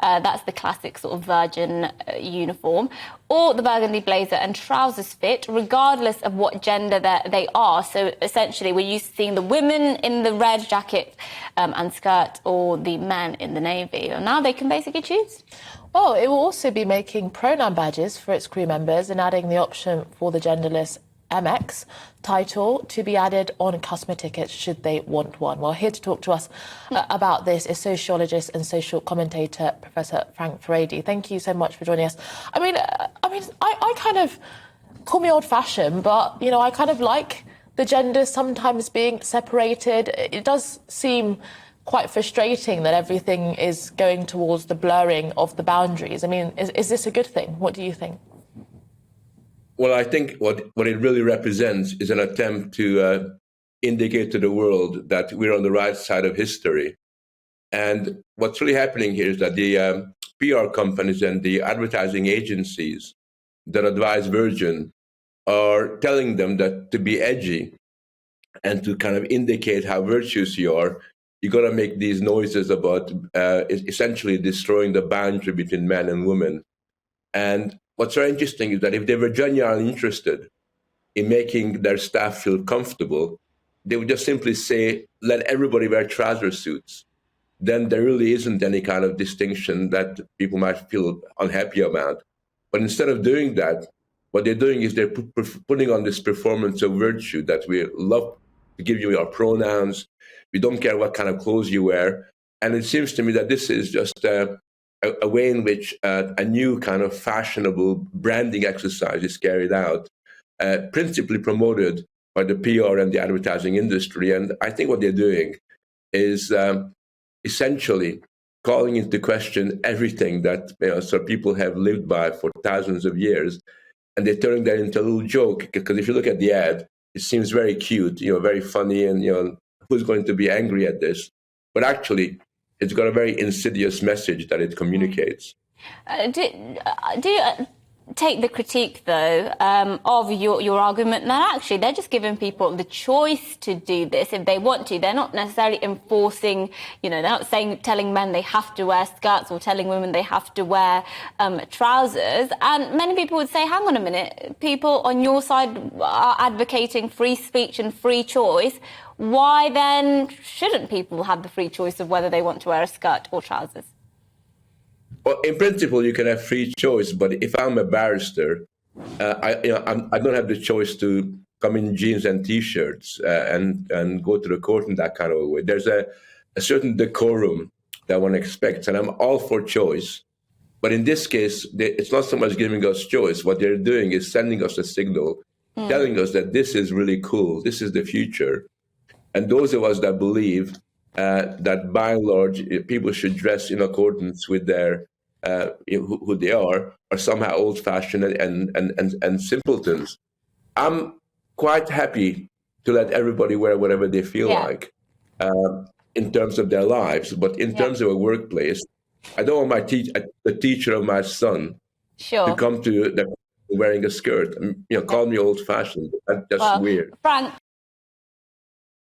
That's the classic sort of virgin uniform, or the burgundy blazer and trousers fit, regardless of what gender they are. So essentially, we're used to seeing the women in the red jacket and skirt, or the men in the navy. And now they can basically choose. Well, it will also be making pronoun badges for its crew members and adding the option for the genderless MX title to be added on customer tickets should they want one. Well, here to talk to us about this is sociologist and social commentator Professor Frank Furedi. Thank you so much for joining us. I kind of, call me old-fashioned, but, you know, I kind of like the genders sometimes being separated. It does seem quite frustrating that everything is going towards the blurring of the boundaries. I mean, is this a good thing? What do you think? Well, I think what it really represents is an attempt to indicate to the world that we're on the right side of history. And what's really happening here is that the PR companies and the advertising agencies that advise Virgin are telling them that to be edgy and to kind of indicate how virtuous you are, you got to make these noises about essentially destroying the boundary between men and women. And what's very interesting is that if they were genuinely interested in making their staff feel comfortable, they would just simply say, let everybody wear trouser suits. Then there really isn't any kind of distinction that people might feel unhappy about. But instead of doing that, what they're doing is they're putting on this performance of virtue that we love to give you our pronouns. We don't care what kind of clothes you wear. And it seems to me that this is just a way in which a new kind of fashionable branding exercise is carried out, principally promoted by the PR and the advertising industry. And I think what they're doing is essentially calling into question everything that so people have lived by for thousands of years. And they're turning that into a little joke, because if you look at the ad, it seems very cute, very funny, and who's going to be angry at this? But actually, it's got a very insidious message that it communicates. Do you take the critique, though, of your argument that actually they're just giving people the choice to do this if they want to? They're not necessarily enforcing, they're not telling men they have to wear skirts or telling women they have to wear trousers. And many people would say, hang on a minute, people on your side are advocating free speech and free choice. Why then shouldn't people have the free choice of whether they want to wear a skirt or trousers? Well, in principle, you can have free choice, but if I'm a barrister, I don't have the choice to come in jeans and T-shirts and go to the court in that kind of a way. There's a certain decorum that one expects, and I'm all for choice. But in this case, it's not so much giving us choice. What they're doing is sending us a signal, telling us that this is really cool, this is the future. And those of us that believe that by and large people should dress in accordance with their who they are somehow old-fashioned and simpletons. I'm quite happy to let everybody wear whatever they feel like in terms of their lives, but in terms of a workplace, I don't want the teacher of my son to come to wearing a skirt. Call me old-fashioned. That's weird. Frank,